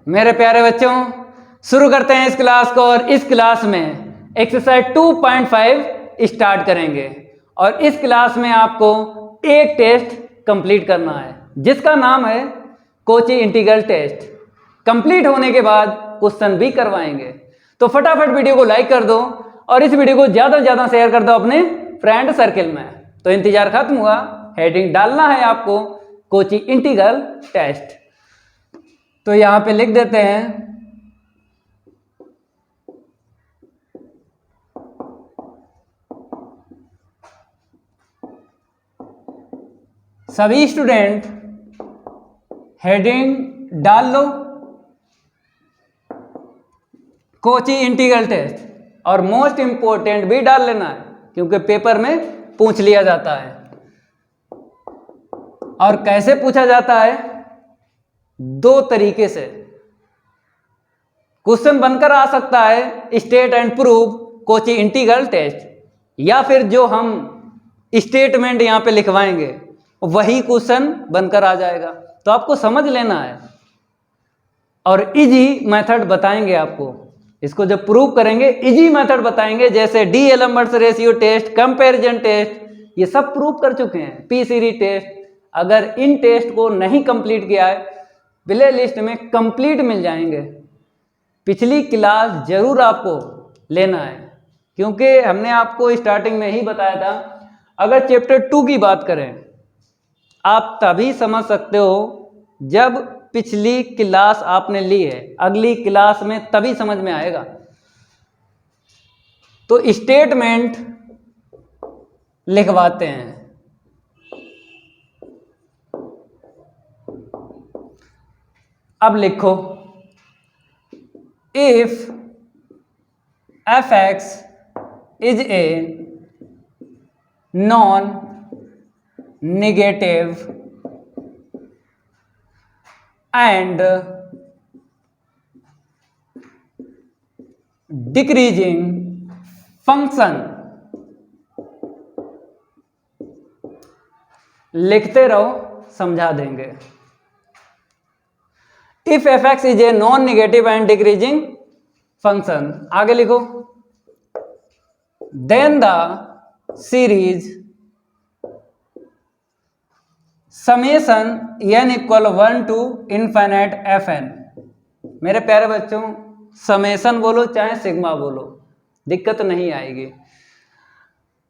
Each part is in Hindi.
मेरे प्यारे बच्चों, शुरू करते हैं इस क्लास को। और इस क्लास में एक्सरसाइज 2.5 स्टार्ट करेंगे। और इस क्लास में आपको एक टेस्ट कंप्लीट करना है जिसका नाम है कोची इंटीग्रल टेस्ट। कंप्लीट होने के बाद क्वेश्चन भी करवाएंगे। तो फटाफट वीडियो को लाइक कर दो और इस वीडियो को ज़्यादा से ज़्यादा शेयर कर दो अपने फ्रेंड सर्किल में। तो इंतजार खत्म हुआ, हेडिंग डालना है आपको कोची इंटीग्रल टेस्ट। तो यहां पे लिख देते हैं सभी स्टूडेंट हेडिंग डाल लो कोची इंटीग्रल टेस्ट, और मोस्ट इंपोर्टेंट भी डाल लेना है क्योंकि पेपर में पूछ लिया जाता है। और कैसे पूछा जाता है? दो तरीके से क्वेश्चन बनकर आ सकता है, state and prove Cauchy integral test, या फिर जो हम स्टेटमेंट यहां पे लिखवाएंगे वही क्वेश्चन बनकर आ जाएगा। तो आपको समझ लेना है और इजी मेथड बताएंगे आपको। इसको जब प्रूव करेंगे इजी मेथड बताएंगे, जैसे d'Alembert's ratio test, comparison test, ये सब प्रूव कर चुके हैं। पी सीरीज टेस्ट, अगर इन टेस्ट को नहीं कंप्लीट किया है प्ले लिस्ट में कंप्लीट मिल जाएंगे। पिछली क्लास जरूर आपको लेना है क्योंकि हमने आपको स्टार्टिंग में ही बताया था। अगर चैप्टर 2 की बात करें, आप तभी समझ सकते हो जब पिछली क्लास आपने ली है, अगली क्लास में तभी समझ में आएगा। तो स्टेटमेंट लिखवाते हैं। अब लिखो, if fx is a non negative and decreasing function, लिखते रहो, समझा देंगे। If fx is a non negative and decreasing function, आगे लिखो, then the series summation n equal 1 to infinite fn। मेरे प्यारे बच्चों, समेशन बोलो चाहे सिग्मा बोलो, दिक्कत नहीं आएगी।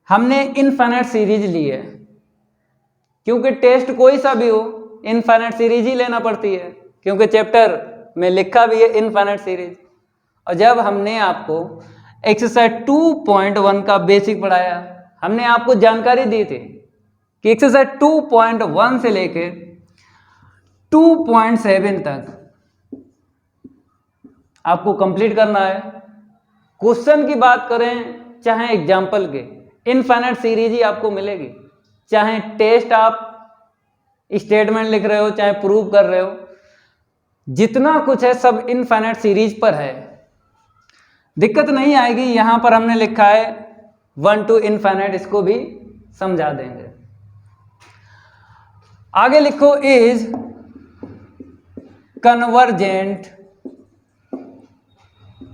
हमने इनफाइनाइट सीरीज ली है क्योंकि टेस्ट कोई सा भी हो इनफाइनाइट सीरीज ही लेना पड़ती है, क्योंकि चैप्टर में लिखा भी है इनफाइनाइट सीरीज। और जब हमने आपको एक्सरसाइज 2.1 का बेसिक पढ़ाया, हमने आपको जानकारी दी थी कि एक्सरसाइज 2.1 से लेके 2.7 तक आपको कंप्लीट करना है। क्वेश्चन की बात करें चाहे एग्जाम्पल के, इनफाइनाइट सीरीज ही आपको मिलेगी। चाहे टेस्ट आप स्टेटमेंट लिख रहे हो चाहे प्रूव कर रहे हो, जितना कुछ है सब इनफाइनाइट सीरीज पर है, दिक्कत नहीं आएगी। यहां पर हमने लिखा है 1 to इनफाइनाइट, इसको भी समझा देंगे। आगे लिखो, इज कन्वर्जेंट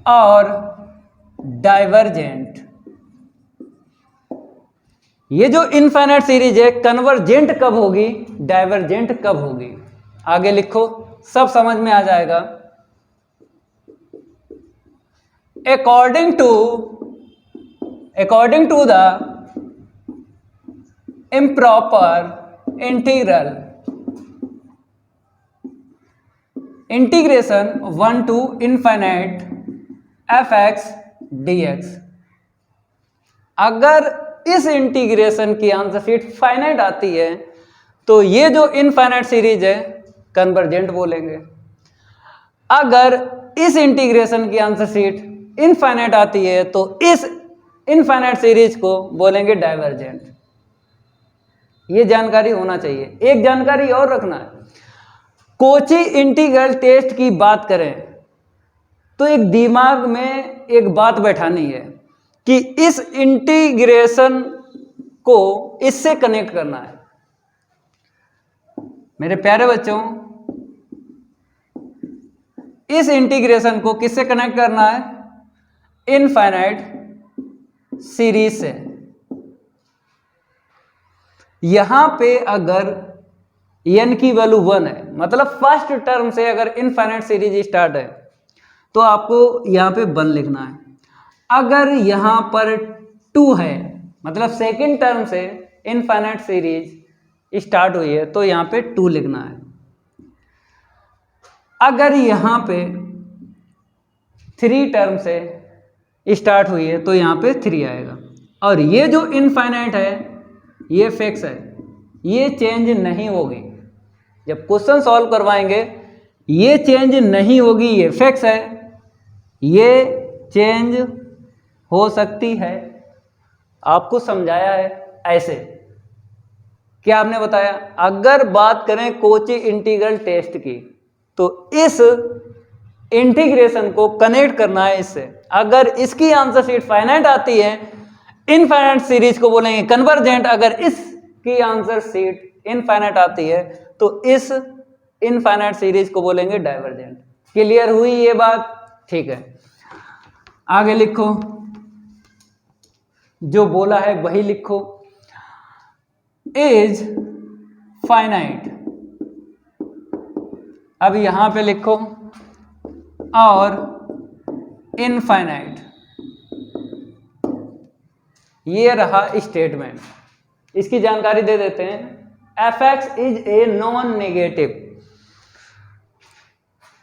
और डाइवर्जेंट। ये जो इनफाइनाइट सीरीज है कन्वर्जेंट कब होगी, डाइवर्जेंट कब होगी, आगे लिखो, सब समझ में आ जाएगा। according to the improper integral integration 1 to infinite fx dx, अगर इस इंटीग्रेशन की आंसर शीट फाइनाइट आती है तो ये जो इनफाइनाइट सीरीज है कन्वर्जेंट बोलेंगे। अगर इस इंटीग्रेशन की आंसर शीट इनफाइनाइट आती है तो इस इनफाइनाइट सीरीज को बोलेंगे डाइवर्जेंट। ये जानकारी होना चाहिए। एक जानकारी और रखना है, कोची इंटीग्रल टेस्ट की बात करें तो एक दिमाग में एक बात बैठानी है कि इस इंटीग्रेशन को इससे कनेक्ट करना है। मेरे प्यारे बच्चों, इस इंटीग्रेशन को किससे कनेक्ट करना है? इनफाइनाइट सीरीज से। यहां पे अगर n की वैल्यू 1 है, मतलब फर्स्ट टर्म से अगर इनफाइनाइट सीरीज स्टार्ट है, तो आपको यहां पे 1 लिखना है। अगर यहां पर 2 है, मतलब सेकंड टर्म से इनफाइनाइट सीरीज स्टार्ट हुई है, तो यहां पे 2 लिखना है। अगर यहां पे 3 टर्म से स्टार्ट हुई है, तो यहां पे 3 आएगा। और ये जो इनफाइनाइट है ये फिक्स है, ये चेंज नहीं होगी। जब क्वेश्चन सॉल्व करवाएंगे ये चेंज नहीं होगी, ये फिक्स है। ये चेंज हो सकती है, आपको समझाया है ऐसे। क्या आपने बताया? अगर बात करें कोची इंटीग्रल टेस्ट की, तो इस इंटीग्रेशन को कनेक्ट करना है इससे। अगर इसकी आंसर शीट फाइनाइट आती है, इनफाइनाइट सीरीज को बोलेंगे कन्वर्जेंट। अगर इसकी आंसर शीट इनफाइनाइट आती है, तो इस इनफाइनाइट सीरीज को बोलेंगे डाइवर्जेंट। क्लियर हुई ये बात? ठीक है, आगे लिखो, जो बोला है वही लिखो। इज फाइनाइट, अब यहां पे लिखो, और इनफाइनाइट। ये रहा स्टेटमेंट, इसकी जानकारी दे देते हैं। f(x) is a non negative.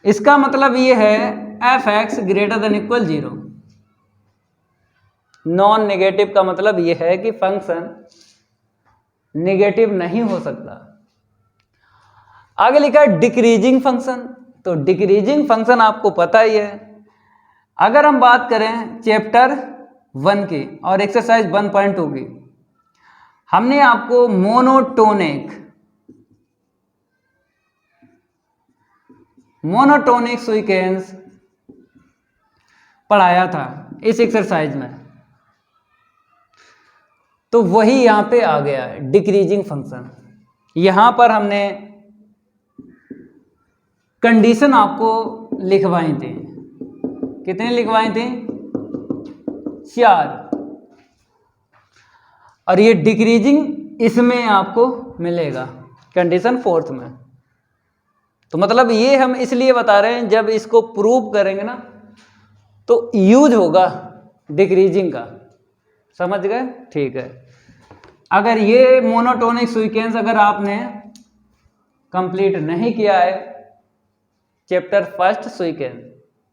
इसका मतलब ये है f(x) greater than equal 0। Non negative का मतलब ये है कि फंक्शन नेगेटिव नहीं हो सकता। आगे लिखा है डिक्रीजिंग फंक्शन। तो डिक्रीजिंग फंक्शन आपको पता ही है। अगर हम बात करें चैप्टर 1 की और एक्सरसाइज 1.2 की, हमने आपको मोनोटोनिक सीक्वेंस पढ़ाया था इस एक्सरसाइज में। तो वही यहां पे आ गया है डिक्रीजिंग फंक्शन। यहां पर हमने कंडीशन आपको लिखवाई थी। कितने लिखवाई थी? 4। और ये डिक्रीजिंग इसमें आपको मिलेगा कंडीशन 4th में। तो मतलब ये हम इसलिए बता रहे हैं, जब इसको प्रूव करेंगे ना तो यूज होगा डिक्रीजिंग का। समझ गए? ठीक है। अगर ये मोनोटोनिक सीक्वेंस अगर आपने कंप्लीट नहीं किया है चैप्टर 1 सीक्वेंस,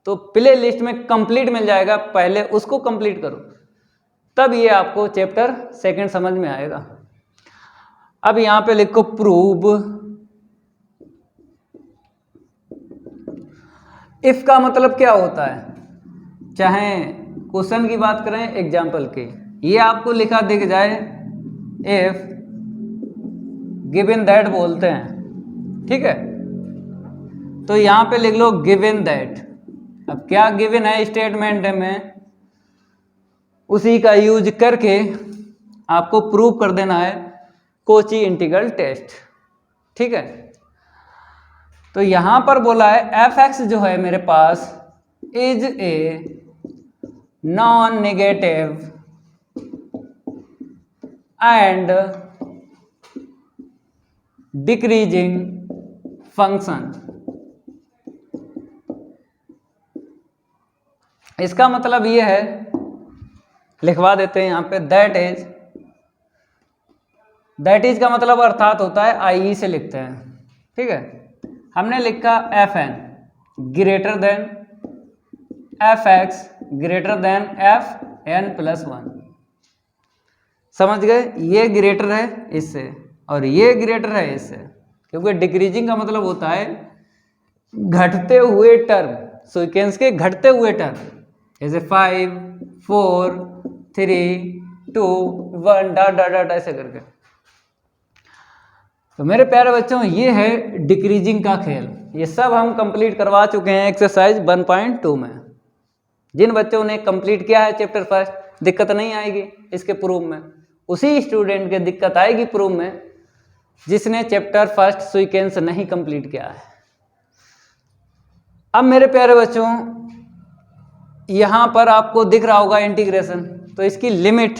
तो प्ले लिस्ट में कंप्लीट मिल जाएगा, पहले उसको कंप्लीट करो, तब ये आपको चैप्टर 2 समझ में आएगा। अब यहां पे लिखो प्रूव। इफ का मतलब क्या होता है? चाहे क्वेश्चन की बात करें, एग्जाम्पल की, ये आपको लिखा दिख जाए इफ गिवन दैट बोलते हैं, ठीक है। तो यहां पे लिख लो गिवन दैट। अब क्या गिवन है स्टेटमेंट में, उसी का यूज करके आपको प्रूव कर देना है कोची इंटीग्रल टेस्ट, ठीक है। तो यहां पर बोला है f(x) जो है मेरे पास is a non negative and decreasing function. इसका मतलब ये है, लिखवा देते हैं यहां पे, दैट इज का मतलब अर्थात होता है आई से लिखते हैं, ठीक है। हमने लिखा fn greater than f(x) greater than fn+1। समझ गए? ये ग्रेटर है इससे और ये ग्रेटर है इससे, क्योंकि डिक्रीजिंग का मतलब होता है घटते हुए टर्म, सीक्वेंस के घटते हुए टर्म, जैसे 5, 4, 3, 2, 1 डॉट डॉट डॉट ऐसे करके। तो मेरे प्यारे बच्चों, ये है डिक्रीजिंग का खेल। ये सब हम कंप्लीट करवा चुके हैं एक्सरसाइज 1.2 में। जिन बच्चों ने कंप्लीट किया है चैप्टर 1, दिक्कत नहीं आएगी इसके प्रूफ में। उसी स्टूडेंट के दिक्कत आएगी प्रूफ में जिसने चैप्टर 1 सीक्वेंस नहीं कंप्लीट किया है। अब मेरे प्यारे बच्चों, यहाँ पर आपको दिख रहा होगा इंटीग्रेशन, तो इसकी लिमिट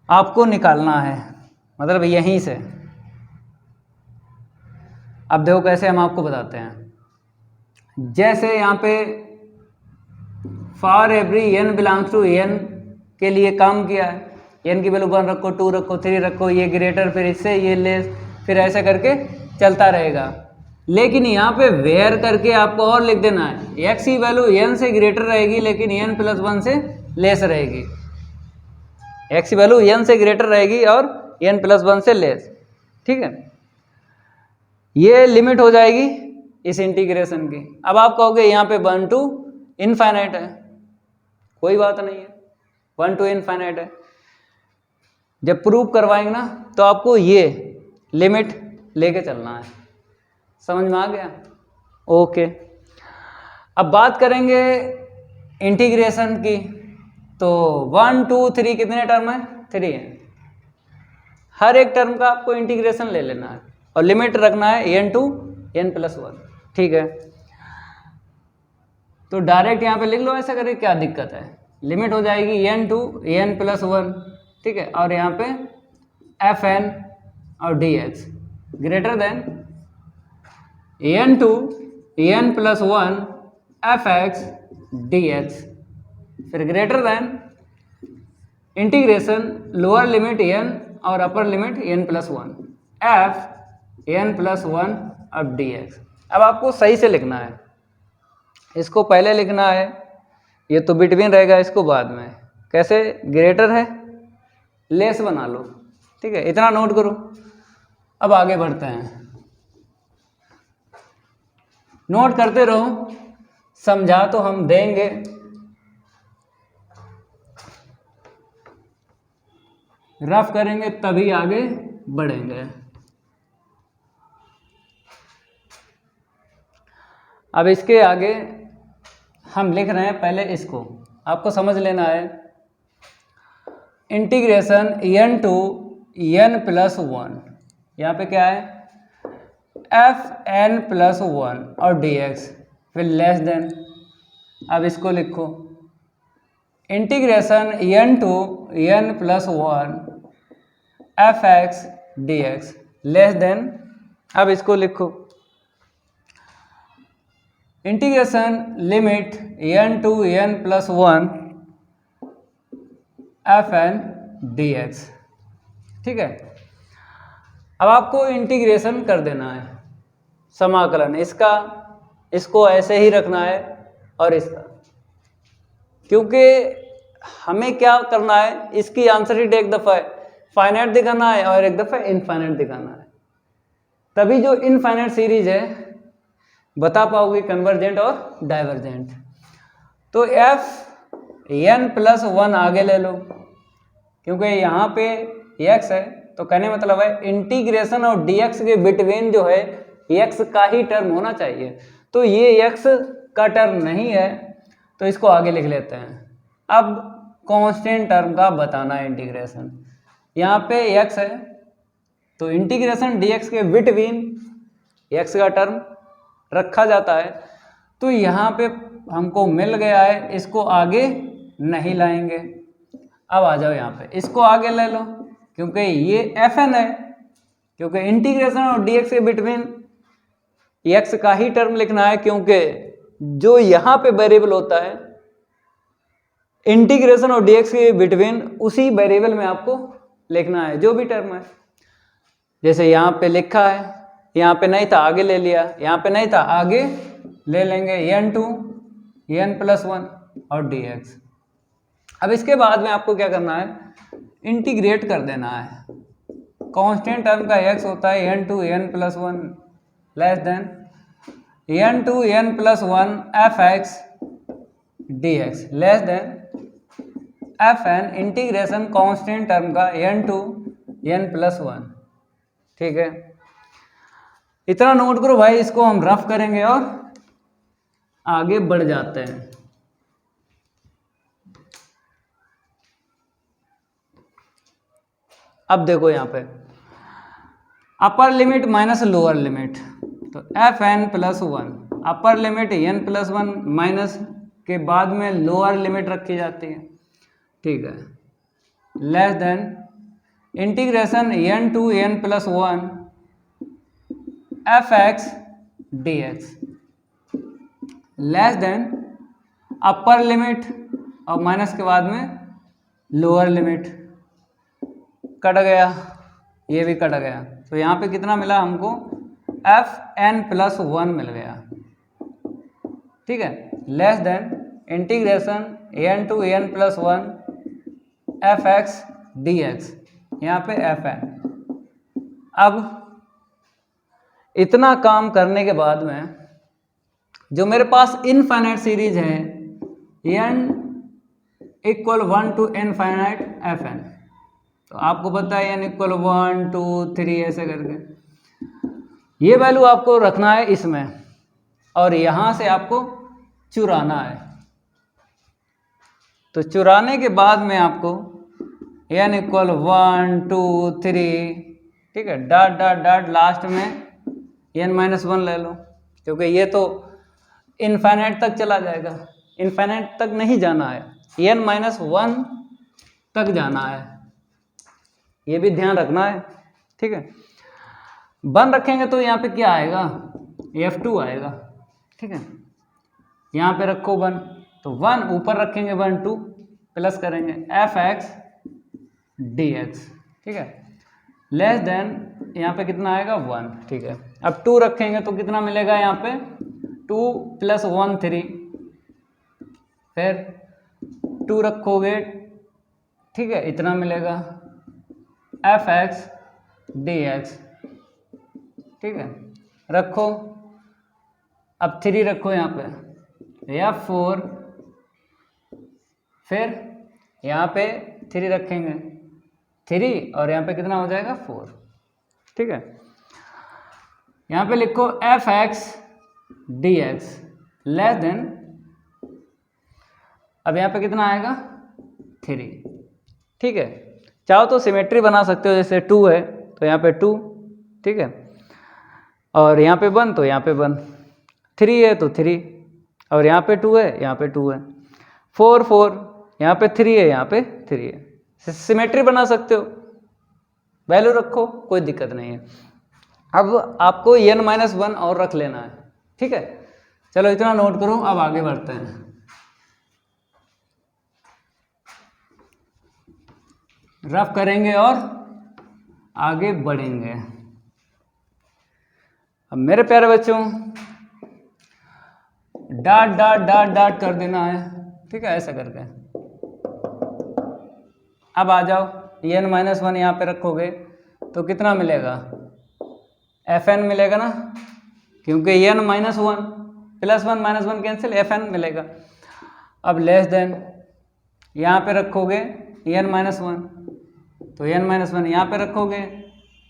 आपको निकालना है, मतलब यहीं से। अब देखो कैसे हम आपको बताते हैं। जैसे यहाँ पे for every n belongs to n के लिए काम किया है, n की वैल्यू 1 रखो, 2 रखो, 3 रखो, ये ग्रेटर, फिर इससे ये लेस, फिर ऐसा करके चलता रहेगा। लेकिन यहाँ पे वेयर करके आपको और लिख देना है, x की वैल्यू n से ग्रेटर रहेगी लेकिन n प्लस 1 से लेस रहेगी। x की वैल्यू n से ग्रेटर रहेगी और n प्लस 1 से लेस, ठीक है। ये लिमिट हो जाएगी इस इंटीग्रेशन की। अब आप कहोगे यहाँ पे 1 टू इनफाइनाइट है, कोई बात नहीं है, 1 टू इनफाइनाइट है। जब प्रूव करवाएंगे ना तो आपको ये लिमिट लेके चलना है, समझ में आ गया? ओके। अब बात करेंगे इंटीग्रेशन की, तो 1 2 3 कितने टर्म है? 3 है। हर एक टर्म का आपको इंटीग्रेशन ले लेना है और लिमिट रखना है n टू n प्लस 1, ठीक है। तो डायरेक्ट यहाँ पे लिख लो, ऐसा करके क्या दिक्कत है। लिमिट हो जाएगी n टू n प्लस 1, ठीक है, और यहाँ पे fn और dx greater than n to n plus 1 fx dx, फिर greater than integration lower limit n और upper limit n plus 1 f n plus 1 अब dx। अब आपको सही से लिखना है, इसको पहले लिखना है, ये तो बिटवीन रहेगा, इसको बाद में। कैसे? ग्रेटर है, लेस बना लो, ठीक है, इतना नोट करो। अब आगे बढ़ते हैं, नोट करते रहो, समझा तो हम देंगे। रफ करेंगे तभी आगे बढ़ेंगे। अब इसके आगे हम लिख रहे हैं, पहले इसको आपको समझ लेना है। Integration n to n plus 1, यहाँ पे क्या है? fn प्लस 1 और dx, फिर लेस देन, अब इसको लिखो integration n to n plus 1 fx dx less than, अब इसको लिखो integration limit n to n plus 1 fn dx, ठीक है। अब आपको इंटीग्रेशन कर देना है, समाकलन इसका, इसको ऐसे ही रखना है और इसका, क्योंकि हमें क्या करना है, इसकी आंसर शीट एक दफ़ा फाइनाइट दिखाना है और एक दफ़ा इनफाइनाइट दिखाना है, तभी जो इनफाइनाइट सीरीज है बता पाओगे कन्वर्जेंट और डाइवर्जेंट। तो f n प्लस 1 आगे ले लो, क्योंकि यहाँ पे x है, तो कहने मतलब है इंटीग्रेशन और dx के बिटवीन जो है x का ही टर्म होना चाहिए। तो ये x का टर्म नहीं है, तो इसको आगे लिख लेते हैं। अब कांस्टेंट टर्म का बताना है इंटीग्रेशन, यहाँ पे x है, तो इंटीग्रेशन dx के बिटवीन x का टर्म रखा जाता है। तो यहाँ पे हमको मिल गया है, इसको आगे नहीं लाएंगे। अब आ जाओ यहाँ पे, इसको आगे ले लो, क्योंकि ये fn है, क्योंकि इंटीग्रेशन और dx के बिटवीन x का ही टर्म लिखना है, क्योंकि जो यहाँ पे वेरिएबल होता है इंटीग्रेशन और dx के बिटवीन, उसी वेरिएबल में आपको लिखना है जो भी टर्म है। जैसे यहाँ पे लिखा है, यहाँ पे नहीं था आगे ले लिया, यहाँ पे नहीं था आगे ले लेंगे, n टू n प्लस 1 और dx। अब इसके बाद में आपको क्या करना है, इंटीग्रेट कर देना है। कांस्टेंट टर्म का x होता है n to n plus 1 less than n to n plus 1 fx dx less than fn integration constant term का n टू n प्लस 1, ठीक है। इतना नोट करो भाई, इसको हम रफ करेंगे और आगे बढ़ जाते हैं। अब देखो यहाँ पे upper limit minus lower limit, तो fn plus 1 upper limit n+1 minus के बाद में लोअर लिमिट रखी जाती है, ठीक है, less than integration n to n+1 f(x) dx, less then upper limit और माइनस के बाद में लोअर लिमिट। कट गया, ये भी कट गया, तो यहाँ पे कितना मिला हमको, fn+1 मिल गया, ठीक है, less than integration n to n+1 f(x) dx, यहाँ पे fn। अब इतना काम करने के बाद में जो मेरे पास इनफाइनाइट सीरीज है n = 1 to इनफाइनाइट fn, तो आपको पता है n = 1 2 3 ऐसे करके ये वैल्यू आपको रखना है इसमें, और यहाँ से आपको चुराना है। तो चुराने के बाद में आपको n = 1 2 3, ठीक है, डॉट डॉट डॉट लास्ट में n-1 ले लो, क्योंकि ये तो इनफाइनाइट तक चला जाएगा, इनफाइनाइट तक नहीं जाना है, n-1 तक जाना है, ये भी ध्यान रखना है, ठीक है। 1 रखेंगे तो यहाँ पे क्या आएगा, f2 आएगा, ठीक है, यहाँ पे रखो 1, तो 1 ऊपर रखेंगे 1 2 प्लस करेंगे f(x) dx, ठीक है, लेस देन यहाँ पे कितना आएगा 1, ठीक है। अब 2 रखेंगे तो कितना मिलेगा, यहाँ पे 2 + 1 3, फिर 2 रखोगे, ठीक है, इतना मिलेगा f(x) dx, ठीक है, रखो। अब 3 रखो यहाँ पे f4, फिर यहाँ पे 3 रखेंगे 3, और यहाँ पे कितना हो जाएगा 4, ठीक है। यहाँ पे लिखो f(x) dx लेस देन, अब यहाँ पे कितना आएगा 3, ठीक है। चाहो तो सिमेट्री बना सकते हो, जैसे 2 है तो यहाँ पे 2, ठीक है, और यहाँ पे 1 तो यहाँ पे 1, 3 है तो 3, और यहाँ पे 2 है, यहाँ पे 2 है, 4 4, यहाँ पे 3 है, यहाँ पे 3 है, सिमेट्री बना सकते हो, वैल्यू रखो, कोई दिक्कत नहीं है। अब आपको n-1 और रख लेना है, ठीक है। चलो इतना नोट करो, अब आगे बढ़ते हैं। रफ करेंगे और आगे बढ़ेंगे। अब मेरे प्यारे बच्चों, डॉट डॉट डॉट डॉट कर देना है, ठीक है, ऐसा करके। अब आ जाओ, n-1 यहाँ पे रखोगे तो कितना मिलेगा, fn मिलेगा ना, क्योंकि n-1 +1 -1 कैंसिल, fn मिलेगा। अब लेस देन यहाँ पे रखोगे n-1, तो n-1 यहाँ पे रखोगे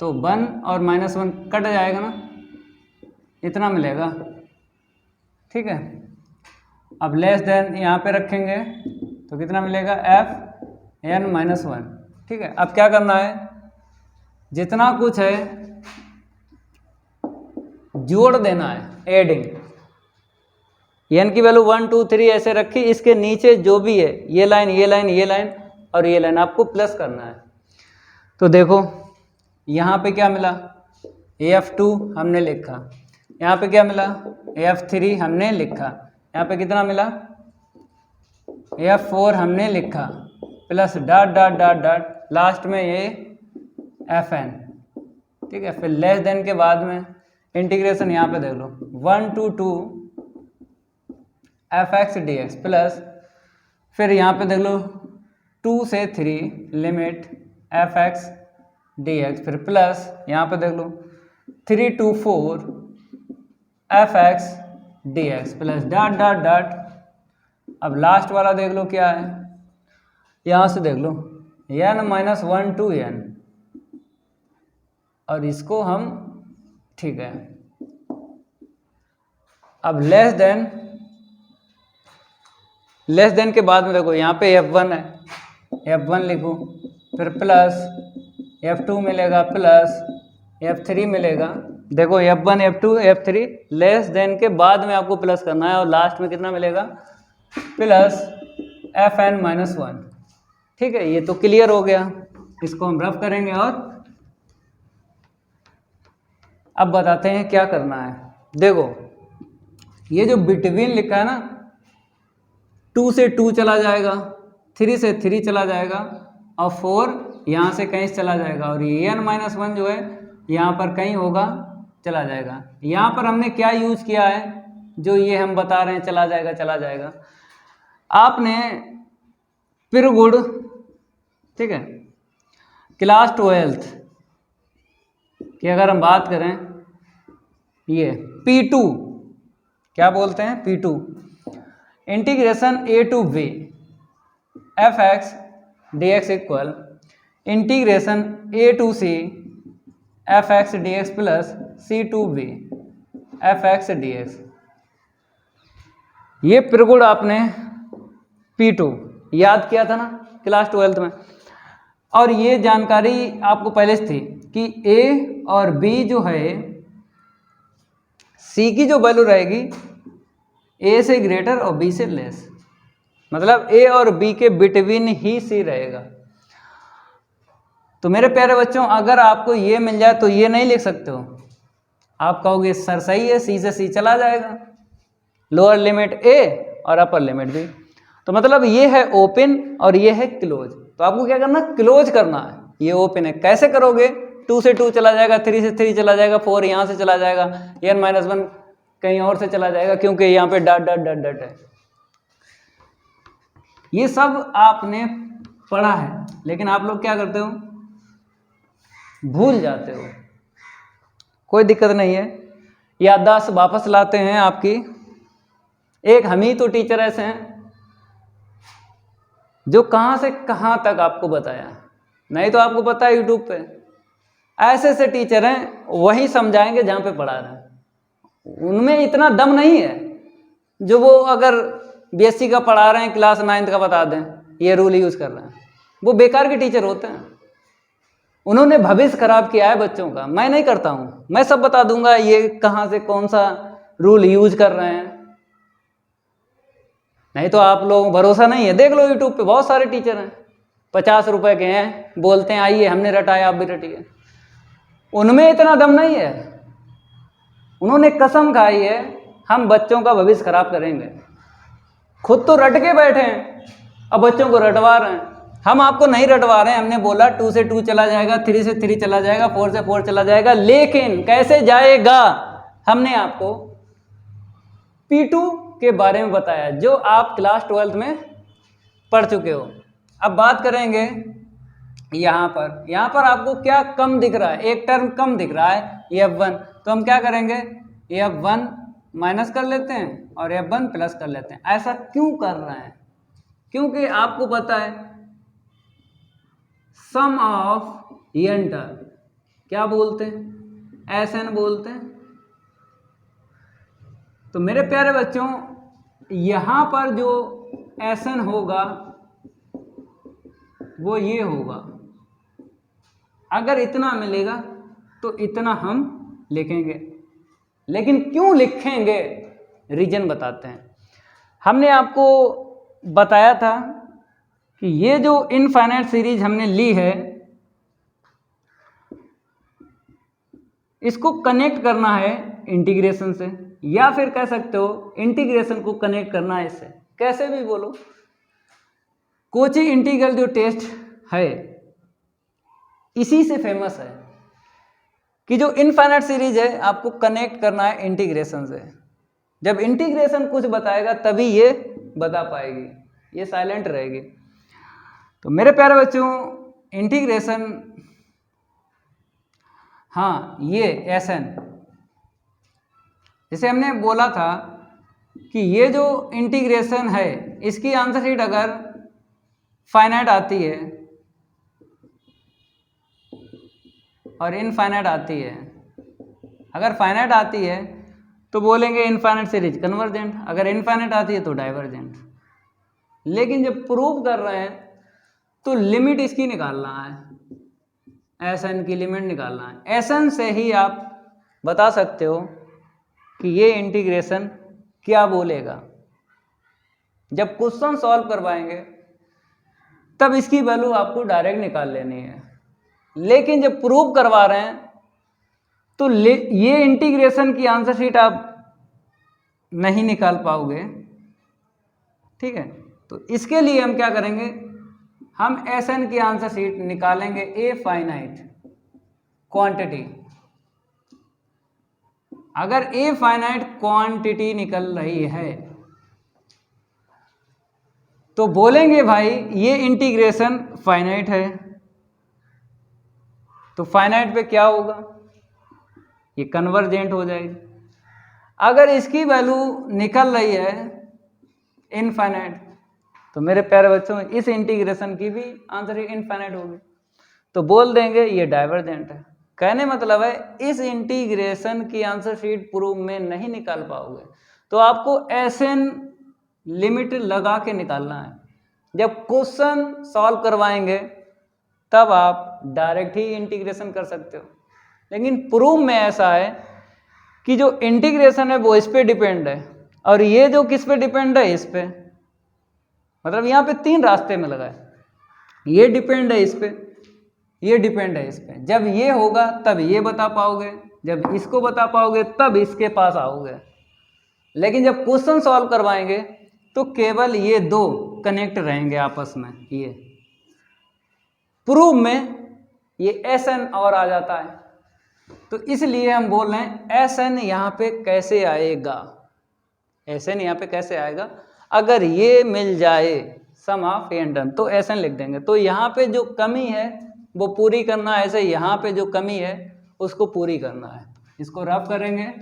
तो 1 और -1 कट जाएगा ना, इतना मिलेगा, ठीक है। अब लेस देन यहाँ पे रखेंगे तो कितना मिलेगा, fn-1, ठीक है। अब क्या करना है, जितना कुछ है जोड़ देना है, एडिंग। n की वैल्यू 1 2 3 ऐसे रखी, इसके नीचे जो भी है, ये लाइन ये लाइन ये लाइन और ये लाइन आपको प्लस करना है। तो देखो यहाँ पे क्या मिला, f2 हमने लिखा, यहाँ पे क्या मिला, f3 हमने लिखा, यहाँ पे कितना मिला, f4 हमने लिखा, plus dot dot dot dot last में ये fn, ठीक है। फिर लेस देन के बाद में इंटीग्रेशन यहाँ पे देख लो, 1 to 2 f(x) dx प्लस, फिर यहाँ पे देख लो 2 से 3 लिमिट f(x) dx, फिर प्लस यहाँ पे देख लो 3 to 4 f(x) dx plus dot dot dot. अब लास्ट वाला देख लो क्या है, यहाँ से देख लो n-1 to n, और इसको हम, ठीक है। अब लेस देन के बाद में देखो यहाँ पे f1 है, f1 लिखो, फिर प्लस f2 मिलेगा, प्लस f3 मिलेगा, देखो F1 F2 F3 less than के बाद में आपको प्लस करना है और लास्ट में कितना मिलेगा प्लस Fn-1। ठीक है, ये तो क्लियर हो गया। इसको हम रफ करेंगे और अब बताते हैं क्या करना है। देखो ये जो बिटवीन लिखा है ना, 2 से 2 चला जाएगा, 3 से 3 चला जाएगा और 4 यहाँ से कहीं चला जाएगा और ये n-1 जो है यहाँ पर कहीं होगा, चला जाएगा। यहाँ पर हमने क्या यूज किया है, जो ये हम बता रहे हैं चला जाएगा चला जाएगा, आपने पिरगुड, ठीक है, क्लास 12th की अगर हम बात करें, ये P2 क्या बोलते हैं, P2 integration a to b fx dx equal integration a to c fx dx plus c to b fx dx। ये पिरगुड आपने P2 याद किया था ना क्लास 12th में, और ये जानकारी आपको पहले से थी कि a और b जो है, c की जो वैल्यू रहेगी a से ग्रेटर और b से लेस, मतलब a और b के बिटवीन ही c रहेगा। तो मेरे प्यारे बच्चों, अगर आपको ये मिल जाए तो ये नहीं लिख सकते हो, आप कहोगे सर सही है, c से c चला जाएगा, लोअर लिमिट a और अपर लिमिट b। तो मतलब ये है ओपन और ये है क्लोज, तो आपको क्या करना, क्लोज करना है। ये ओपन है, कैसे करोगे, 2 से 2 चला जाएगा, 3 से 3 चला जाएगा, 4 यहाँ से चला जाएगा, n-1 कहीं और से चला जाएगा क्योंकि यहाँ पे डॉट डॉट डॉट डॉट है। ये सब आपने पढ़ा है, लेकिन आप लोग क्या करते हो, भूल जाते हो। कोई दिक्कत नहीं है, याददाश्त वापस लाते हैं आपकी। एक हम ही तो टीचर ऐसे हैं जो कहाँ से कहाँ तक आपको बताया, नहीं तो आपको पता है यूट्यूब पे ऐसे ऐसे टीचर हैं, वही समझाएंगे जहाँ पे पढ़ा रहे हैं। उनमें इतना दम नहीं है जो वो अगर बीएससी का पढ़ा रहे हैं क्लास 9th का बता दें ये रूल यूज कर रहे हैं। वो बेकार के टीचर होते हैं, उन्होंने भविष्य खराब किया है बच्चों का। मैं नहीं करता हूँ, मैं सब बता दूंगा ये कहाँ से कौन सा रूल यूज कर रहे हैं। नहीं तो आप लोगों भरोसा नहीं है, देख लो यूट्यूब पे बहुत सारे टीचर हैं, 50 रुपए के हैं, बोलते हैं आइए हमने रटाया आप भी रटिए। उनमें इतना दम नहीं है, उन्होंने कसम खाई है हम बच्चों का भविष्य खराब करेंगे। खुद तो रट के बैठे हैं, अब बच्चों को रटवा रहे हैं। हम आपको नहीं रटवा रहे हैं, हमने बोला 2 से 2 चला जाएगा, 3 से 3 चला जाएगा, 4 से 4 चला जाएगा, लेकिन कैसे जाएगा हमने आपको P2 के बारे में बताया जो आप क्लास 12th में पढ़ चुके हो। अब बात करेंगे यहाँ पर आपको क्या कम दिख रहा है, एक टर्म कम दिख रहा है F1, तो हम क्या करेंगे, F1 माइनस कर लेते हैं और F1 प्लस कर लेते हैं। ऐसा क्यों कर रहे हैं, क्योंकि आपको पता है सम ऑफ एन टर्म क्या बोलते हैं, SN बोलते हैं। तो मेरे प्यारे बच्चों, यहाँ पर जो SN होगा वो ये होगा, अगर इतना मिलेगा तो इतना हम लिखेंगे। लेकिन क्यों लिखेंगे, रीजन बताते हैं। हमने आपको बताया था कि ये जो इनफाइनाइट सीरीज हमने ली है, इसको कनेक्ट करना है इंटीग्रेशन से, या फिर कह सकते हो इंटीग्रेशन को कनेक्ट करना है इससे, कैसे भी बोलो। कोची इंटीग्रल जो टेस्ट है इसी से फेमस है कि जो इनफाइनाइट सीरीज है आपको कनेक्ट करना है इंटीग्रेशन से। जब इंटीग्रेशन कुछ बताएगा तभी ये बता पाएगी, ये साइलेंट रहेगी। तो मेरे प्यारे बच्चों, इंटीग्रेशन, हाँ ये SN, जैसे हमने बोला था कि ये जो इंटीग्रेशन है इसकी आंसर शीट अगर फाइनाइट आती है और इनफाइनाइट आती है, अगर फाइनाइट आती है तो बोलेंगे इनफाइनाइट सीरीज कन्वर्जेंट, अगर इनफाइनाइट आती है तो डाइवर्जेंट। लेकिन जब प्रूव कर रहे हैं तो लिमिट इसकी निकालना है, SN की लिमिट निकालना है। SN से ही आप बता सकते हो कि ये इंटीग्रेशन क्या बोलेगा। जब क्वेश्चन सॉल्व करवाएंगे तब इसकी वैल्यू आपको डायरेक्ट निकाल लेनी है, लेकिन जब प्रूव करवा रहे हैं तो ये इंटीग्रेशन की आंसर शीट आप नहीं निकाल पाओगे। ठीक है, तो इसके लिए हम क्या करेंगे, हम एसएन की आंसर शीट निकालेंगे ए फाइनाइट क्वांटिटी। अगर ए फाइनाइट क्वांटिटी निकल रही है तो बोलेंगे भाई ये इंटीग्रेशन फाइनाइट है। तो फाइनाइट पे क्या होगा, ये कन्वर्जेंट हो जाएगी। अगर इसकी वैल्यू निकल रही है इनफाइनाइट तो मेरे प्यारे बच्चों इस इंटीग्रेशन की भी आंसर इनफाइनाइट होगी, तो बोल देंगे ये डाइवर्जेंट है। कहने मतलब है इस इंटीग्रेशन की आंसर शीट प्रूफ में नहीं निकाल पाओगे, तो आपको एसएन लिमिट लगा के निकालना है। जब क्वेश्चन सॉल्व करवाएंगे तब आप डायरेक्ट ही इंटीग्रेशन कर सकते हो, लेकिन प्रूफ में ऐसा है कि जो इंटीग्रेशन है वो इस पे डिपेंड है, और ये जो किस पे डिपेंड है, इस पे। मतलब यहाँ पे 3 रास्ते में लगा है, ये डिपेंड है इस पे, ये डिपेंड है इस पे। जब ये होगा तब ये बता पाओगे, जब इसको बता पाओगे तब इसके पास आओगे। लेकिन जब क्वेश्चन सॉल्व करवाएंगे तो केवल ये 2 कनेक्ट रहेंगे आपस में। ये प्रूफ में ये एसएन और आ जाता है, तो इसलिए हम बोल रहे हैं एसएन यहाँ पे कैसे आएगा, एसएन यहाँ पे कैसे आएगा। अगर ये मिल जाए सम ऑफ ए एंड एन तो एसएन लिख देंगे। तो यहाँ पे जो कमी है वो पूरी करना है, ऐसे यहाँ पे जो कमी है उसको पूरी करना है। इसको रफ करेंगे।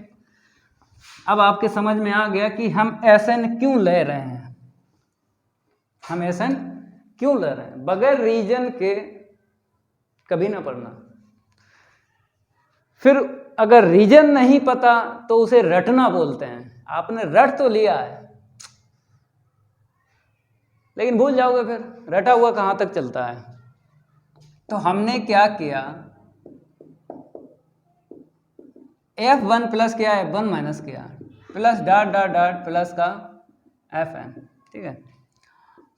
अब आपके समझ में आ गया कि हम एसएन क्यों ले रहे हैं, हम एसएन क्यों ले रहे हैं। बगैर रीजन के कभी ना पढ़ना। फिर अगर रीजन नहीं पता तो उसे रटना बोलते हैं। आपने रट तो लिया है लेकिन भूल जाओगे, फिर रटा हुआ कहाँ तक चलता है। तो हमने क्या किया, F1 प्लस किया, F1 माइनस किया, plus dot dot dot plus का Fn। ठीक है,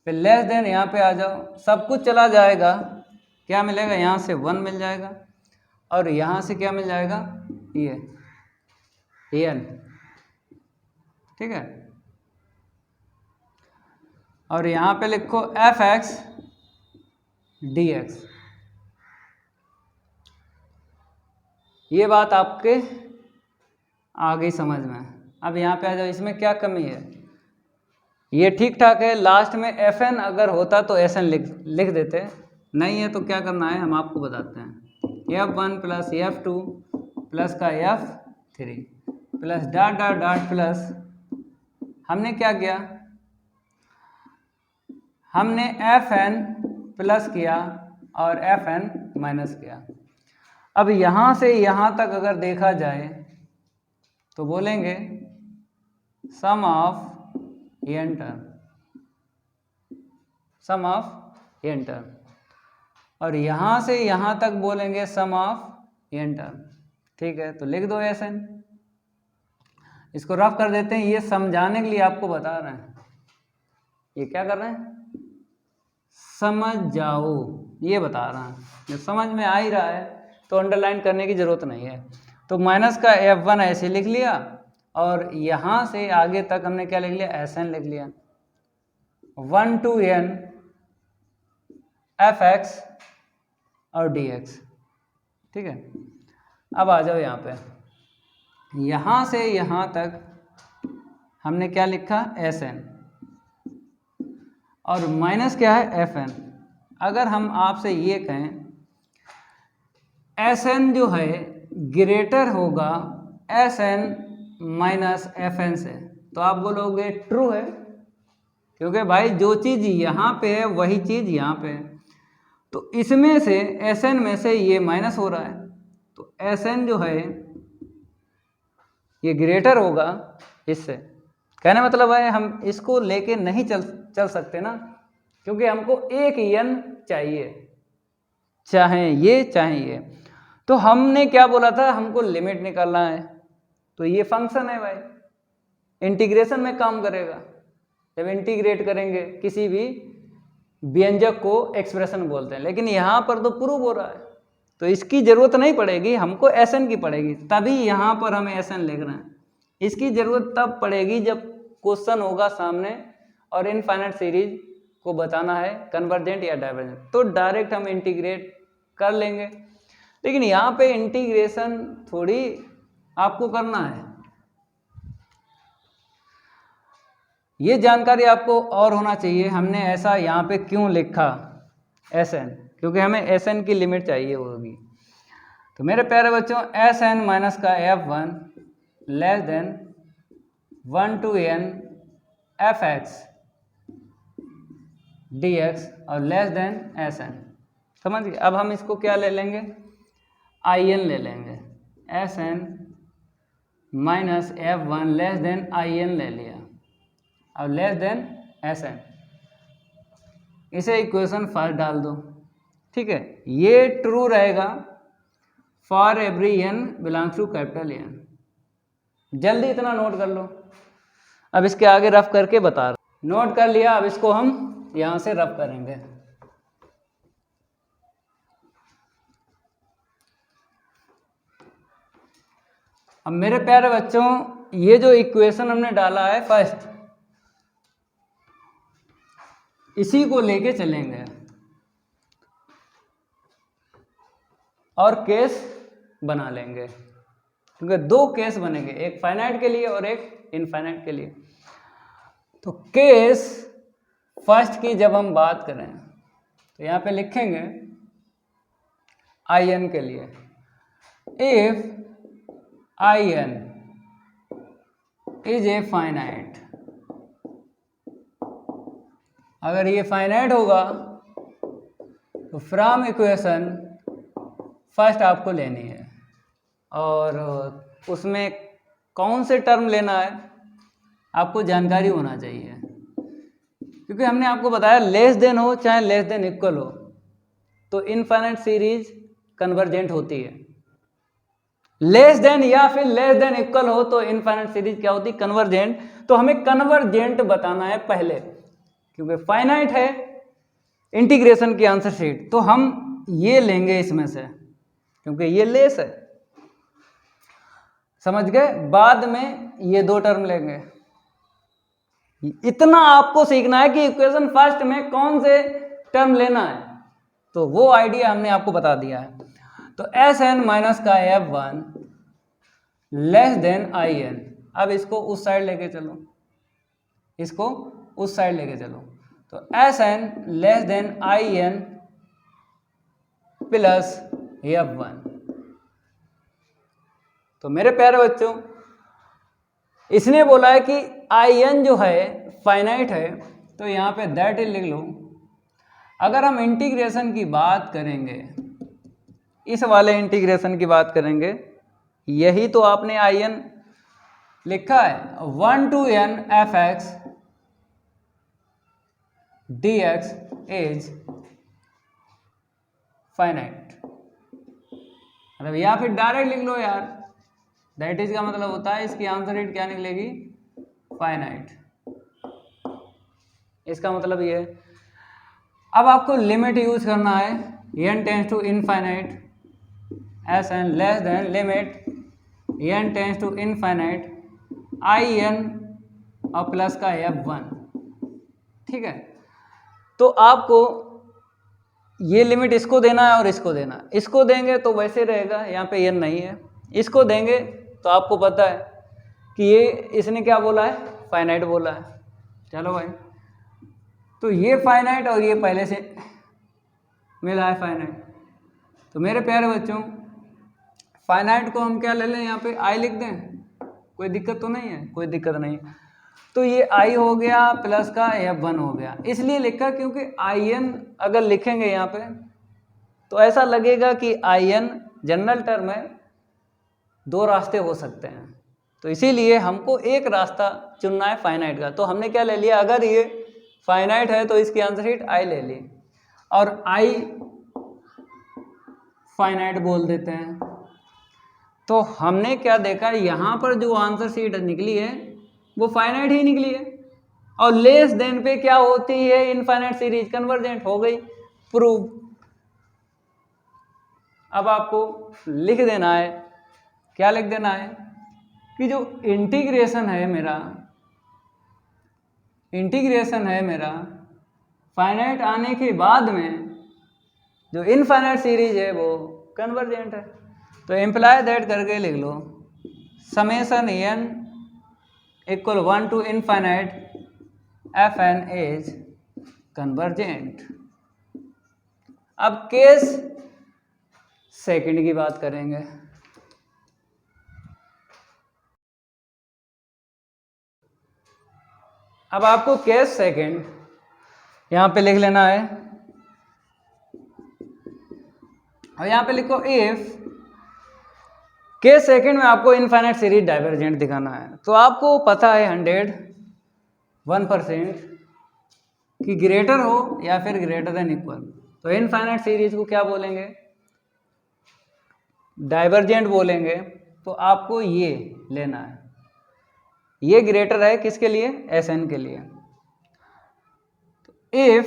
फिर लेस देन यहाँ पे आ जाओ, सब कुछ चला जाएगा, क्या मिलेगा, यहाँ से 1 मिल जाएगा और यहाँ से क्या मिल जाएगा, ये n। ठीक है, और यहाँ पे लिखो fx dx। ये बात आपके आ गई समझ में। अब यहाँ पे आ जाओ, इसमें क्या कमी है, ये ठीक ठाक है। लास्ट में fn अगर होता तो sn लिख देते, नहीं है तो क्या करना है हम आपको बताते हैं। f1 प्लस f2 प्लस का f3 plus dot dot dot plus, हमने क्या किया, हमने fn प्लस किया और fn माइनस किया। अब यहाँ से यहाँ तक अगर देखा जाए तो बोलेंगे sum of n term, sum of n term, और यहाँ से यहाँ तक बोलेंगे सम ऑफ एन टर्म। ठीक है, तो लिख दो एसएन। इसको रफ कर देते हैं, ये समझाने के लिए आपको बता रहे हैं। ये क्या कर रहे हैं, समझ जाओ, ये बता रहा है। जब समझ में आ ही रहा है तो अंडरलाइन करने की जरूरत नहीं है। तो माइनस का F1 ऐसे लिख लिया और यहाँ से आगे तक हमने क्या लिख लिया, Sn लिख लिया। 1 to n fx और dx। ठीक है, अब आ जाओ यहाँ पे, यहाँ से यहाँ तक हमने क्या लिखा, Sn, और माइनस क्या है, Fn। अगर हम आपसे ये कहें Sn जो है ग्रेटर होगा Sn माइनस Fn से, तो आप बोलोगे ट्रू है, क्योंकि भाई जो चीज़ यहाँ पे है वही चीज़ यहाँ पे है। तो इसमें से Sn में से ये माइनस हो रहा है, तो Sn जो है ये ग्रेटर होगा इससे। कहने मतलब है हम इसको लेके नहीं चल सकते ना, क्योंकि हमको एक n चाहिए, चाहे ये चाहे ये। तो हमने क्या बोला था, हमको लिमिट निकालना है, तो ये फंक्शन है भाई, इंटीग्रेशन में काम करेगा। जब इंटीग्रेट करेंगे किसी भी व्यंजक को एक्सप्रेशन बोलते हैं, लेकिन यहाँ पर तो प्रूव हो रहा है, तो इसकी जरूरत नहीं पड़ेगी, हमको एसएन की पड़ेगी, तभी यहाँ पर हमें एसएन लिख रहे हैं। इसकी जरूरत तब पड़ेगी जब क्वेश्चन होगा सामने और इनफाइनाइट सीरीज को बताना है कन्वर्जेंट या डाइवर्जेंट, तो डायरेक्ट हम इंटीग्रेट कर लेंगे। लेकिन यहाँ पे इंटीग्रेशन थोड़ी आपको करना है, ये जानकारी आपको और होना चाहिए। हमने ऐसा यहाँ पे क्यों लिखा एसएन, क्योंकि हमें एसएन की लिमिट चाहिए होगी। तो मेरे प्यारे बच्चों, एसएन माइनस का f1 less then 1 to n fx dx और लेस देन एसएन, समझ गए। अब हम इसको क्या ले लेंगे, in ले लेंगे, SN minus f1 less than in ले लिया और लेस देन एसएन, इसे इक्वेशन फर्स्ट डाल दो, ठीक है। ये ट्रू रहेगा for every n belongs to capital N। जल्दी इतना नोट कर लो, अब इसके आगे रफ करके बता रहा, नोट कर लिया। अब इसको हम यहां से रफ करेंगे। अब मेरे प्यारे बच्चों, ये जो इक्वेशन हमने डाला है फर्स्ट, इसी को लेके चलेंगे और केस बना लेंगे, क्योंकि दो केस बनेंगे, एक फाइनाइट के लिए और एक इनफाइनाइट के लिए। तो केस फर्स्ट की जब हम बात करें तो यहाँ पे लिखेंगे in के लिए, if in is a finite, अगर ये फाइनाइट होगा तो फ्रॉम इक्वेशन फर्स्ट आपको लेनी है, और उसमें कौन से टर्म लेना है आपको जानकारी होना चाहिए, क्योंकि हमने आपको बताया लेस देन हो चाहे लेस देन इक्वल हो तो इनफाइनाइट सीरीज कन्वर्जेंट होती है, लेस देन या फिर लेस देन इक्वल हो तो इनफाइनाइट सीरीज क्या होती है, कन्वर्जेंट। तो हमें कन्वर्जेंट बताना है पहले, क्योंकि फाइनाइट है इंटीग्रेशन की आंसर शीट, तो हम ये लेंगे इसमें से, क्योंकि ये लेस है, समझ गए। बाद में ये दो टर्म लेंगे। इतना आपको सीखना है कि इक्वेशन फर्स्ट में कौन से टर्म लेना है, तो वो आइडिया हमने आपको बता दिया है। तो एसएन माइनस का f1 लेस देन in, अब इसको उस साइड लेके चलो, इसको उस साइड लेके चलो, तो SN less than in plus f1। तो मेरे प्यारे बच्चों, इसने बोला है कि in जो है फाइनाइट है, तो यहाँ पे दैट इज लिख लो। अगर हम इंटीग्रेशन की बात करेंगे, इस वाले इंटीग्रेशन की बात करेंगे, यही तो आपने in लिखा है, 1 to n fx dx is finite, मतलब या फिर डायरेक्ट लिख लो यार, दैट इज का मतलब होता है इसकी आंसर शीट क्या निकलेगी, फाइनाइट, इसका मतलब ये है। अब आपको लिमिट यूज करना है, n tends to infinite SN less than limit n tends to infinite in और प्लस का f1, ठीक है। तो आपको ये लिमिट इसको देना है और इसको देना है, इसको देंगे तो वैसे रहेगा, यहाँ पे n नहीं है, इसको देंगे तो आपको पता है कि ये इसने क्या बोला है, फाइनाइट बोला है। चलो भाई, तो ये फाइनाइट और ये पहले से मिला है फाइनाइट। तो मेरे प्यारे बच्चों, फाइनाइट को हम क्या ले लें, यहाँ पे आई लिख दें, कोई दिक्कत तो नहीं है, कोई दिक्कत नहीं है। तो ये आई हो गया प्लस का f1 हो गया, इसलिए लिखा क्योंकि in अगर लिखेंगे यहाँ पे तो ऐसा लगेगा कि in जनरल टर्म है, दो रास्ते हो सकते हैं, तो इसीलिए हमको एक रास्ता चुनना है फाइनाइट का। तो हमने क्या ले लिया, अगर ये फाइनाइट है तो इसकी आंसर शीट आई ले ली, और आई फाइनाइट बोल देते हैं। तो हमने क्या देखा, यहाँ पर जो आंसर शीट निकली है वो फाइनाइट ही निकली है, और लेस देन पे क्या होती है, इनफाइनाइट सीरीज, कन्वर्जेंट हो गई, प्रूव। अब आपको लिख देना है, क्या लिख देना है कि जो इंटीग्रेशन है मेरा फाइनाइट आने के बाद में जो इनफाइनाइट सीरीज है वो कन्वर्जेंट है। तो इम्प्लाई दैट करके लिख लो, summation n equal 1 to infinite F N is convergent. अब केस सेकंड की बात करेंगे। अब आपको केस सेकंड यहां पे लिख लेना है, और यहां पे लिखो इफ केस सेकंड में आपको इनफाइनाइट सीरीज डाइवर्जेंट दिखाना है। तो आपको पता है 101% कि ग्रेटर हो या फिर ग्रेटर देन इक्वल, तो इनफाइनाइट सीरीज को क्या बोलेंगे, डाइवर्जेंट बोलेंगे। तो आपको ये लेना है, ये ग्रेटर है किसके लिए, एस एन के लिए। तो if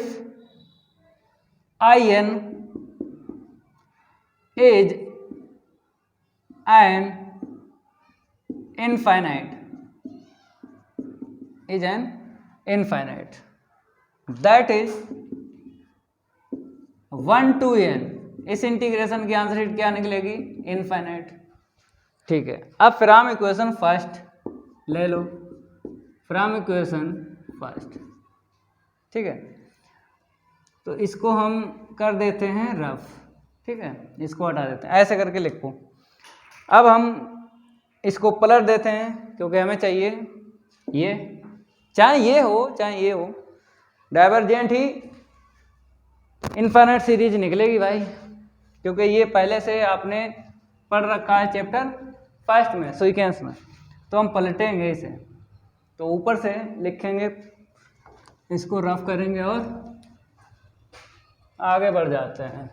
I N is an infinite that is 1 to n, इस इंटीग्रेशन की आंसर शीट क्या निकलेगी, इनफाइनाइट। ठीक है, अब फ्रॉम इक्वेशन फर्स्ट ले लो, फ्रॉम इक्वेशन फर्स्ट। ठीक है, तो इसको हम कर देते हैं रफ। ठीक है, इसको हटा देते हैं, ऐसे करके लिखो। अब हम इसको पलट देते हैं, क्योंकि हमें चाहिए ये, चाहे ये हो डाइवर्जेंट ही इनफाइनाइट सीरीज निकलेगी भाई, क्योंकि ये पहले से आपने पढ़ रखा है चैप्टर फर्स्ट में सीक्वेंस में। तो हम पलटेंगे इसे, तो ऊपर से लिखेंगे, इसको रफ करेंगे और आगे बढ़ जाते हैं।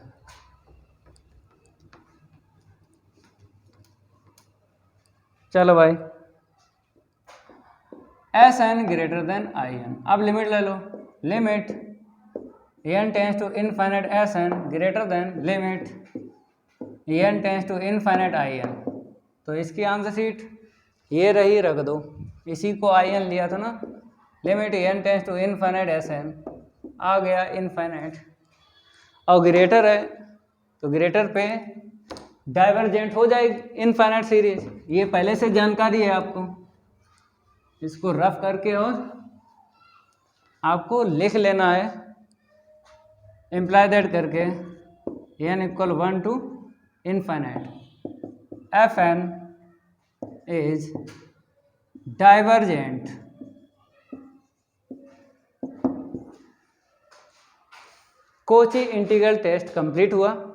चलो भाई, s n greater than i n. अब लिमिट ले लो, limit n tends to infinite s n greater than limit n tends to infinite i n. तो इसकी आंसर शीट ये रही, रख दो, इसी को आई एन लिया था ना, limit n tends to infinite s n आ गया इनफाइनाइट, और ग्रेटर है तो ग्रेटर पे डाइवर्जेंट हो जाएगी इनफाइनाइट सीरीज। ये पहले से जानकारी है आपको, इसको रफ करके और आपको लिख लेना है, इम्प्लाई दैट करके N equal 1 to infinite F N is divergent. Cauchy integral test complete हुआ।